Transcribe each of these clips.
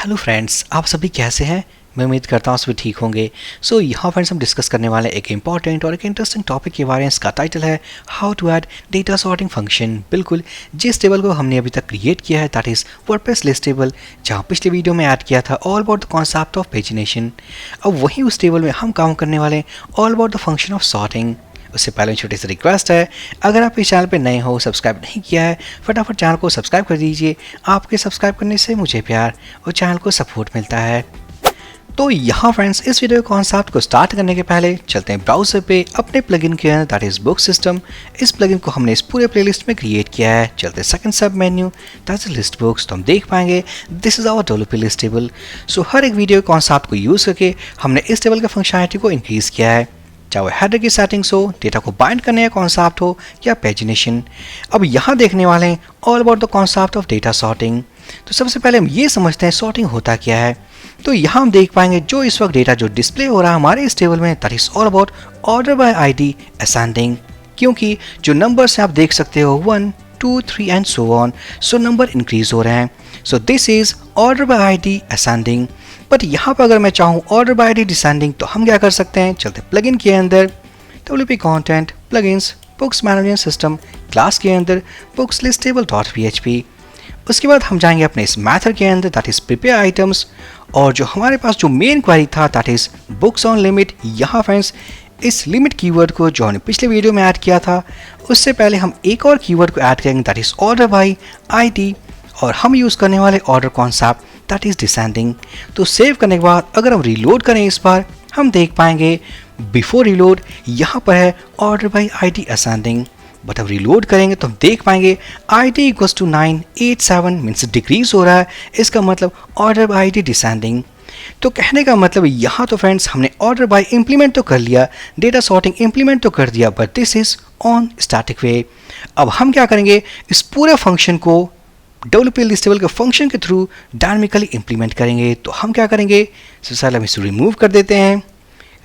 Hello friends, आप सभी कैसे हैं। मैं उम्मीद करता हूँ सभी ठीक होंगे। सो यहाँ फ्रेंड्स हम डिस्कस करने वाले हैं एक इंपॉर्टेंट और एक इंटरेस्टिंग टॉपिक के बारे में। इसका टाइटल है how to add data sorting function. बिल्कुल जिस टेबल को हमने अभी तक क्रिएट किया है that is WordPress list table, जहाँ पिछले वीडियो में ऐड किया था all about the concept of pagination. अब वहीं उस टेबल में हम काम करने वाले all about the function of sorting. उससे पहले छोटी सी रिक्वेस्ट है, अगर आप इस चैनल पे नए हो, सब्सक्राइब नहीं किया है, फटाफट चैनल को सब्सक्राइब कर दीजिए। आपके सब्सक्राइब करने से मुझे प्यार और चैनल को सपोर्ट मिलता है। तो यहाँ फ्रेंड्स इस वीडियो कॉन्सेप्ट को स्टार्ट करने के पहले चलते हैं ब्राउज़र पे अपने प्लगइन के अंदर दैट इज़ बुक सिस्टम। इस प्लगइन को हमने इस पूरे प्लेलिस्ट में क्रिएट किया है। चलते second sub menu that is list books, तो हम देख पाएंगे this is our developer list table. So हर एक वीडियो कॉन्सेप्ट को यूज़ करके हमने इस टेबल के फंक्शनैलिटी को इंक्रीज़ किया है, चाहे वो हेडर की सेटिंग्स हो, डेटा को बाइंड करने का कॉन्सेप्ट हो या पेजिनेशन। अब यहाँ देखने वाले हैं all about the concept of data sorting. तो सबसे पहले हम ये समझते हैं सॉर्टिंग होता क्या है। तो यहाँ हम देख पाएंगे जो इस वक्त डेटा जो डिस्प्ले हो रहा है हमारे इस टेबल में that is all about order by ID ascending, क्योंकि जो नंबर्स आप देख सकते हो 1, 2, 3 and so on, so number increase हो रहे हैं। So this is order by ID ascending. But यहाँ पर अगर मैं चाहूँ ऑर्डर बाय आईडी डिसेंडिंग तो हम क्या कर सकते हैं, चलते प्लगइन के अंदर WP content plugins books management system class के अंदर बुक्स लिस्ट टेबल .php। उसके बाद हम जाएंगे अपने इस मैथड के अंदर दैट इज प्रिपेयर आइटम्स, और जो हमारे पास जो मेन क्वेरी था that is books on limit. यहाँ फ्रेंड्स इस लिमिट कीवर्ड को जो हमने पिछले वीडियो में ऐड किया था उससे पहले हम एक और कीवर्ड को ऐड करेंगे that is order by ID, और हम यूज़ करने वाले order concept that is descending. तो सेव करने के बाद अगर हम रीलोड करें इस बार हम देख पाएंगे बिफोर रीलोड यहाँ पर है order by ID ascending, but अब रीलोड करेंगे तो हम देख पाएंगे ID equals to 987 means decrease हो रहा है। इसका मतलब ऑर्डर बाय आईडी डिसेंडिंग। तो कहने का मतलब यहाँ तो फ्रेंड्स हमने ऑर्डर बाय इंप्लीमेंट तो कर लिया, डेटा सॉर्टिंग इंप्लीमेंट तो कर दिया, but this is on static way. अब हम क्या करेंगे, इस पूरे फंक्शन को डेवलपर लिस्ट टेबल के फंक्शन के थ्रू डायनामिकली इंप्लीमेंट करेंगे। तो हम क्या करेंगे, सबसे पहले हम इसे रिमूव कर देते हैं।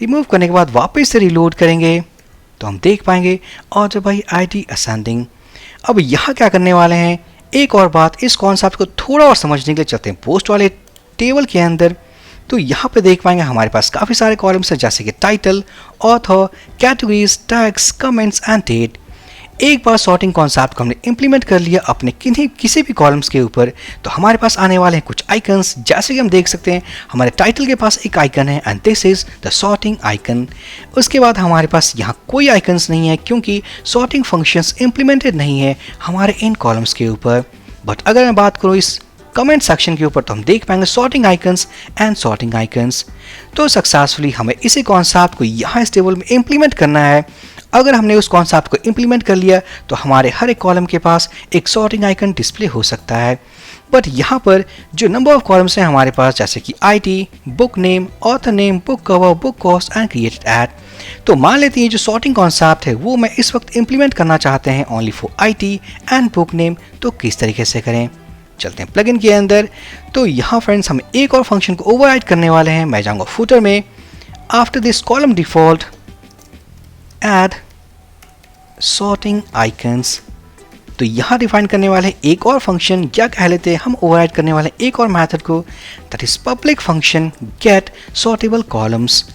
रिमूव करने के बाद वापस से रीलोड करेंगे तो हम देख पाएंगे ऑर्डर बाय आईडी असेंडिंग। अब यहाँ क्या करने वाले हैं, एक और बात, इस कॉन्सेप्ट को थोड़ा और समझने के लिए चलते हैं पोस्ट वाले टेबल के अंदर। तो यहाँ पे देख पाएंगे हमारे पास काफ़ी सारे कॉलम्स हैं जैसे कि title, author, categories, tags, comments and date. एक बार सॉर्टिंग कॉन्सेप्ट को हमने इंप्लीमेंट कर लिया अपने किसी भी कॉलम्स के ऊपर, तो हमारे पास आने वाले हैं कुछ आइकन्स। जैसे कि हम देख सकते हैं हमारे टाइटल के पास एक आइकन है and this is the sorting icon. उसके बाद हमारे पास यहाँ कोई आइकन्स नहीं है क्योंकि सॉर्टिंग फंक्शंस इंप्लीमेंटेड नहीं है हमारे इन कॉलम्स के ऊपर। बट अगर मैं बात करूँ इस कमेंट सेक्शन के ऊपर तो हम देख पाएंगे sorting icons and sorting icons. तो सक्सेसफुली हमें इसी कॉन्सेप्ट को यहाँ इस टेबल में इंप्लीमेंट करना है। अगर हमने उस कॉन्सेप्ट को इंप्लीमेंट कर लिया तो हमारे हर एक कॉलम के पास एक सॉर्टिंग आइकन डिस्प्ले हो सकता है। बट यहाँ पर जो नंबर ऑफ कॉलम्स हैं हमारे पास जैसे कि ID, book name, author name, book cover, book cost and created at. तो मान लेते हैं जो सॉर्टिंग कॉन्सेप्ट है वो मैं इस वक्त इंप्लीमेंट करना चाहते हैं only for ID and book name. तो किस तरीके से करें, चलते हैं प्लगइन के अंदर। तो यहाँ फ्रेंड्स हम एक और फंक्शन को ओवरराइड करने वाले हैं। मैं जाऊँगा फुटर में, after this column default add sorting icons. तो यहाँ डिफाइन करने वाले एक और फंक्शन, क्या कह लेते हैं, हम ओवरराइड करने वाले एक और मेथड को that is public function get sortable columns.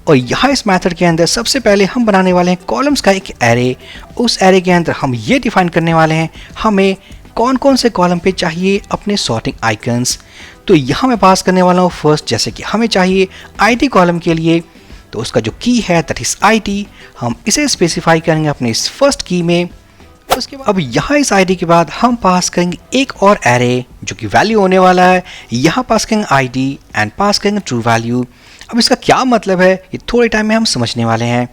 और यहाँ इस मेथड के अंदर सबसे पहले हम बनाने वाले हैं कॉलम्स का एक एरे। उस एरे के अंदर हम ये डिफाइन करने वाले हैं हमें कौन कौन से कॉलम पे चाहिए अपने सॉर्टिंग आइकन्स। तो यहाँ मैं पास करने वाला हूँ फर्स्ट, जैसे कि हमें चाहिए ID कॉलम के लिए तो उसका जो की है दैट इज ID, हम इसे स्पेसिफाई करेंगे अपने इस फर्स्ट की में। उसके बाद अब यहाँ इस ID के बाद हम पास करेंगे एक और एरे जो कि वैल्यू होने वाला है। यहाँ पास करेंगे ID एंड पास करेंगे ट्रू वैल्यू। अब इसका क्या मतलब है ये थोड़े टाइम में हम समझने वाले हैं।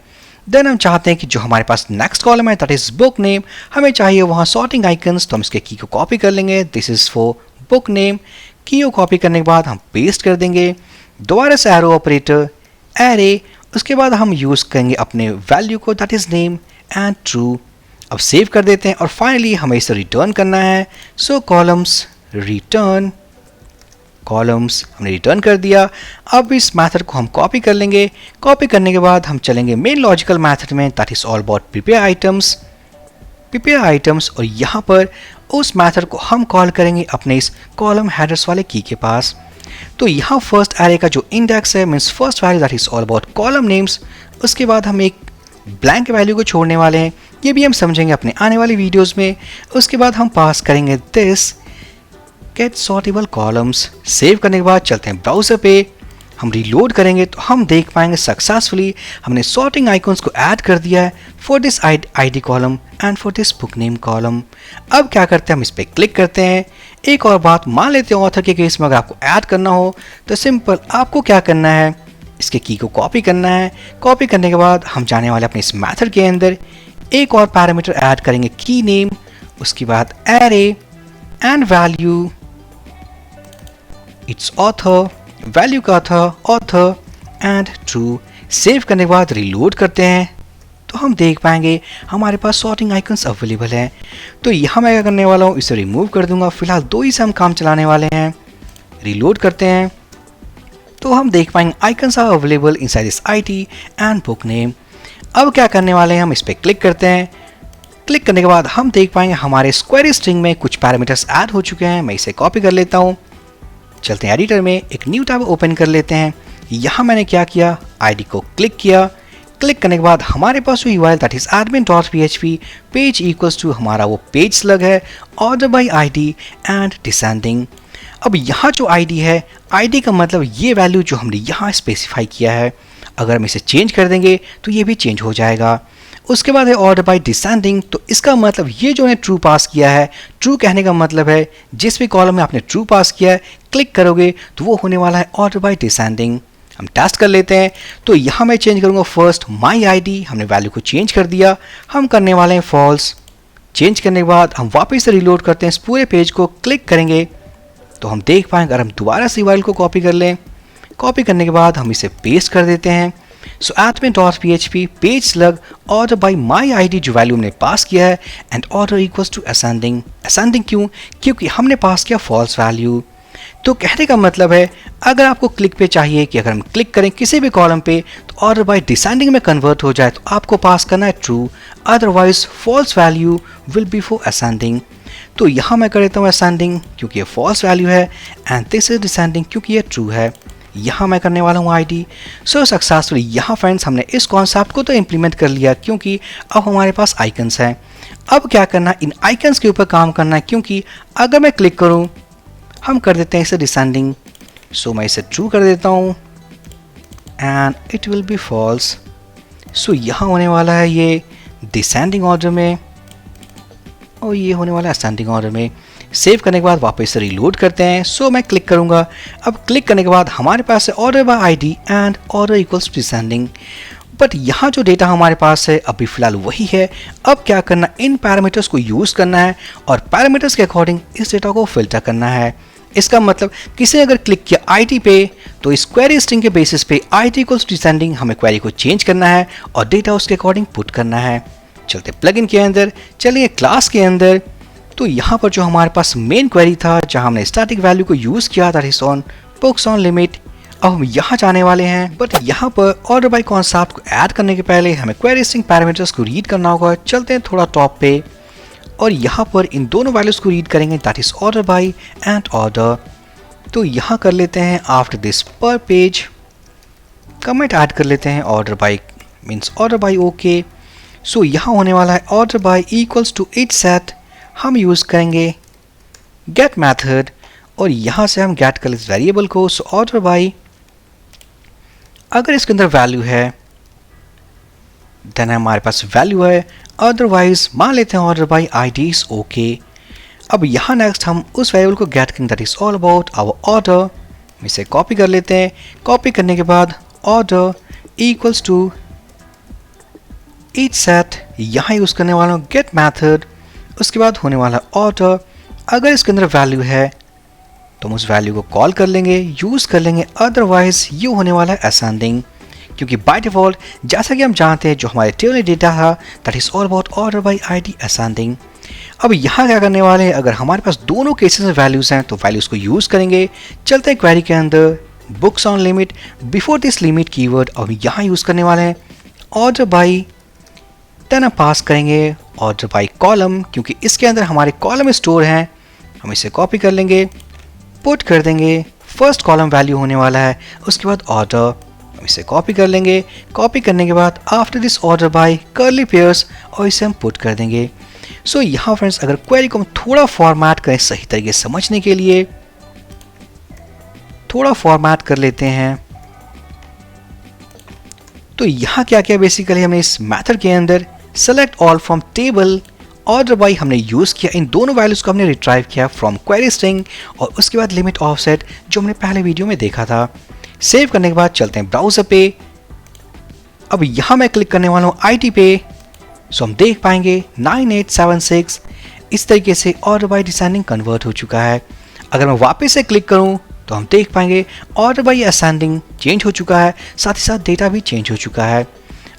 देन हम चाहते हैं कि जो हमारे पास नेक्स्ट कॉलम है दैट इज बुक नेम, हमें चाहिए वहाँ सॉर्टिंग आइकन्स। तो हम इसके की को कॉपी कर लेंगे, this is for book name. की को कॉपी करने के बाद हम पेस्ट कर देंगे, दोबारा से एरो ऑपरेटर एरे। उसके बाद हम यूज़ करेंगे अपने वैल्यू को that is name and true. अब सेव कर देते हैं और फाइनली हमें इसे रिटर्न करना है। सो कॉलम्स रिटर्न, कॉलम्स हमने रिटर्न कर दिया। अब इस मेथड को हम कॉपी कर लेंगे। कॉपी करने के बाद हम चलेंगे मेन लॉजिकल मेथड में that is all about prepare items, और यहाँ पर उस मेथड को हम कॉल करेंगे अपने इस कॉलम हेडर्स वाले की के पास। तो यहाँ फर्स्ट एरे का जो इंडेक्स है means first value that is all about column names, उसके बाद हम एक ब्लैंक वैल्यू को छोड़ने वाले हैं, ये भी हम समझेंगे अपने आने वाली वीडियोस में। उसके बाद हम पास करेंगे this gate sortable columns. Save करने के बाद चलते हैं ब्राउज़र पे, हम रीलोड करेंगे तो हम देख पाएंगे सक्सेसफुली हमने सॉर्टिंग आइकॉन्स को ऐड कर दिया है for this ID column and for this book name column. अब क्या करते हैं, हम इस पर क्लिक करते हैं। एक और बात मान लेते हैं ऑथर के केस में अगर आपको ऐड करना हो तो सिंपल आपको क्या करना है, इसके की को कॉपी करना है। कॉपी करने के बाद हम जाने वाले अपने इस मेथड के अंदर एक और पैरामीटर ऐड करेंगे की नेम, उसके बाद array and value it's author, value का था ऑथर एंड ट्रू। सेव करने के बाद रीलोड करते हैं तो हम देख पाएंगे हमारे पास सॉर्टिंग आइकन्स अवेलेबल हैं। तो यहाँ मैं क्या करने वाला हूँ, इसे रिमूव कर दूंगा। फिलहाल 2 ही से हम काम चलाने वाले हैं। रीलोड करते हैं तो हम देख पाएंगे icons are available inside this ID and book name. अब क्या करने वाले हैं, हम इस पर क्लिक करते हैं। क्लिक करने के बाद हम देख पाएंगे हमारे क्वेरी स्ट्रिंग में कुछ पैरामीटर्स ऐड हो चुके हैं। मैं इसे कॉपी कर लेता हूँ। चलते हैं एडिटर में, एक न्यू टैब ओपन कर लेते हैं। यहाँ मैंने क्या किया, आईडी को क्लिक किया। क्लिक करने के बाद हमारे पास जो URL that is admin.php page equals to हमारा वो पेज स्लग है order by ID and descending. अब यहाँ जो आईडी है, आईडी का मतलब ये वैल्यू जो हमने यहाँ स्पेसिफाई किया है, अगर हम इसे चेंज कर देंगे तो ये भी चेंज हो जाएगा। उसके बाद है ऑर्डर बाय डिसेंडिंग, तो इसका मतलब ये जो है ट्रू पास किया है। ट्रू कहने का मतलब है जिस भी कॉलम में आपने ट्रू पास किया है क्लिक करोगे तो वो होने वाला है ऑर्डर बाय डिसेंडिंग। हम टेस्ट कर लेते हैं। तो यहाँ मैं चेंज करूँगा फर्स्ट माई आईडी, हमने वैल्यू को चेंज कर दिया। हम करने वाले हैं फॉल्स। चेंज करने के बाद हम वापस से रिलोड करते हैं, इस पूरे पेज को क्लिक करेंगे तो हम देख पाएंगे। अगर हम दोबारा से URL को कॉपी कर लें, कॉपी करने के बाद हम इसे पेस्ट कर देते हैं। So admin.php page slug order by my ID जो वैल्यू हमने पास किया है and order equals to ascending. Ascending क्यों, क्योंकि हमने पास किया फॉल्स वैल्यू। तो कहने का मतलब है अगर आपको क्लिक पे चाहिए कि अगर हम क्लिक करें किसी भी कॉलम पे तो ऑर्डर बाय डिसेंडिंग में कन्वर्ट हो जाए तो आपको पास करना है true, otherwise false value will be for ascending. तो यहाँ मैं कर देता हूँ असेंडिंग क्योंकि ये फॉल्स वैल्यू है एंड दिस इज डिसेंडिंग क्योंकि ये ट्रू है। यहाँ मैं करने वाला हूँ आईडी। सो सक्सेसफुली यहाँ फ्रेंड्स हमने इस कॉन्सेप्ट को तो इम्प्लीमेंट कर लिया क्योंकि अब हमारे पास आइकन्स हैं। अब क्या करना, इन आइकन्स के ऊपर काम करना है क्योंकि अगर मैं क्लिक करूँ हम कर देते हैं इसे डिसेंडिंग। सो मैं इसे ट्रू कर देता हूँ and it will be false. So यहाँ होने वाला है ये डिसेंडिंग ऑर्डर में और ये होने वाला है असेंडिंग ऑर्डर में। सेव करने के बाद वापस से रीलोड करते हैं। सो मैं क्लिक करूँगा। अब क्लिक करने के बाद हमारे पास है order by ID and order equals descending. But यहाँ जो डेटा हमारे पास है अभी फ़िलहाल वही है। अब क्या करना, इन पैरामीटर्स को यूज़ करना है और पैरामीटर्स के अकॉर्डिंग इस डेटा को फिल्टर करना है। इसका मतलब किसी ने अगर क्लिक किया आईडी पे तो इस क्वेरी स्ट्रिंग के बेसिस पे आईडी इक्वल्स डिसेंडिंग हमें क्वेरी को चेंज करना है और डेटा उसके अकॉर्डिंग पुट करना है। चलते प्लगइन के अंदर, चलिए क्लास के अंदर। तो यहाँ पर जो हमारे पास मेन क्वेरी था जहाँ हमने स्टैटिक वैल्यू को यूज़ किया that is on books on limit, अब हम यहाँ जाने वाले हैं। बट यहाँ पर ऑर्डर बाय कॉन्सेप्ट को ऐड करने के पहले हमें क्वेरी स्ट्रिंग पैरामीटर्स को रीड करना होगा। चलते हैं थोड़ा टॉप पे और यहाँ पर इन दोनों वैल्यूज़ को रीड करेंगे that is order by and order. तो यहाँ कर लेते हैं आफ्टर दिस पर पेज कमेंट ऐड कर लेते हैं order by means order by okay. So यहाँ होने वाला है order by equals to it set, हम यूज़ करेंगे गेट मेथड और यहाँ से हम गेट कर इस वेरिएबल को। सो ऑर्डर बाय, अगर इसके अंदर वैल्यू है देन हमारे पास वैल्यू है, अदरवाइज मान लेते हैं order by ID is okay. अब यहाँ नेक्स्ट हम उस वेरिएबल को गेट करेंगे that is all about our order. इसे कॉपी कर लेते हैं। कॉपी करने के बाद order equals to each set, यहाँ यूज़ करने वाला हूँ गेट मैथड। उसके बाद होने वाला ऑर्डर, अगर इसके अंदर वैल्यू है तो हम उस वैल्यू को कॉल कर लेंगे, यूज़ कर लेंगे, अदरवाइज ये होने वाला है असेंडिंग क्योंकि बाय डिफ़ॉल्ट जैसा कि हम जानते हैं जो हमारे टेबल डेटा था that is all about order by ID ascending. अब यहाँ क्या करने वाले हैं, अगर हमारे पास दोनों केसेस में वैल्यूज़ हैं तो वैल्यूज़ को यूज़ करेंगे। चलते हैं क्वेरी के अंदर books on limit, before this limit keyword अब यहाँ यूज़ करने वाले हैं ऑर्डर बाय, देन हम पास करेंगे ऑर्डर बाय कॉलम क्योंकि इसके अंदर हमारे कॉलम स्टोर हैं। हम इसे कॉपी कर लेंगे, पुट कर देंगे फर्स्ट कॉलम वैल्यू होने वाला है, उसके बाद ऑर्डर, हम इसे कॉपी कर लेंगे। कॉपी करने के बाद after this order by curly pairs और इसे हम पुट कर देंगे। सो यहाँ फ्रेंड्स अगर क्वेरी को हम थोड़ा फॉर्मेट करें सही तरीके से समझने के लिए, थोड़ा फॉर्मेट कर लेते हैं। तो यहाँ क्या क्या बेसिकली हमने इस मेथड के अंदर select all from table order by हमने यूज किया, इन दोनों वैल्यूज को हमने रिट्राइव किया फ्रॉम क्वेरी स्ट्रिंग और उसके बाद लिमिट ऑफसेट जो हमने पहले वीडियो में देखा था। सेव करने के बाद चलते हैं ब्राउजर पे। अब यहाँ मैं क्लिक करने वाला हूँ आईटी पे। सो हम देख पाएंगे 9876 इस तरीके से ऑर्डर बाय डिसेंडिंग कन्वर्ट हो चुका है। अगर मैं वापस से क्लिक करूँ तो हम देख पाएंगे ऑर्डर बाय असेंडिंग चेंज हो चुका है, साथ ही साथ डेटा भी चेंज हो चुका है।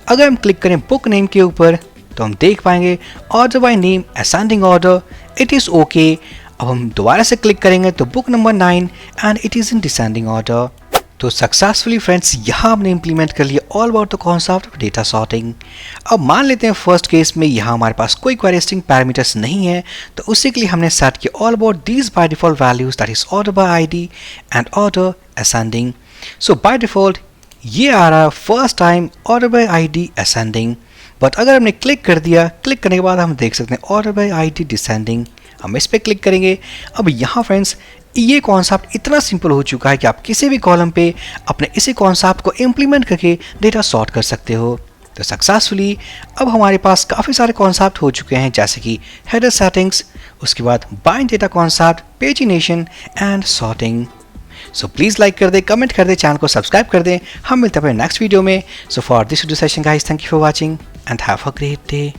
अगर हम क्लिक करें बुक नेम के ऊपर तो हम देख पाएंगे order by name ascending order, it is okay. अब हम दोबारा से क्लिक करेंगे तो book number 9 and it is in descending order. तो सक्सेसफुली फ्रेंड्स यहाँ हमने इंप्लीमेंट कर लिया all about the concept of data sorting. अब मान लेते हैं फर्स्ट केस में यहाँ हमारे पास कोई क्वेरी स्ट्रिंग पैरामीटर्स नहीं है, तो उसी के लिए हमने सेट किया all about these by default values, that is order by ID and order ascending. So by default ये आ रहा है first time order by ID ascending, but अगर हमने क्लिक कर दिया, क्लिक करने के बाद हम देख सकते हैं ऑर्डर बाय आईडी डिसेंडिंग। हम इस पर क्लिक करेंगे। अब यहाँ फ्रेंड्स ये कॉन्सेप्ट इतना सिंपल हो चुका है कि आप किसी भी कॉलम पे अपने इसी कॉन्सेप्ट को इम्प्लीमेंट करके डेटा सॉर्ट कर सकते हो। तो सक्सेसफुली अब हमारे पास काफ़ी सारे कॉन्सेप्ट हो चुके हैं, जैसे कि हेडर सेटिंग्स, उसके बाद bind data concept, pagination and sorting. So please like कर दे, कमेंट कर दे, चैनल को सब्सक्राइब कर दे। हम मिलते हैं अपने नेक्स्ट वीडियो में। So for this video session guys, thank you for watching and have a great day.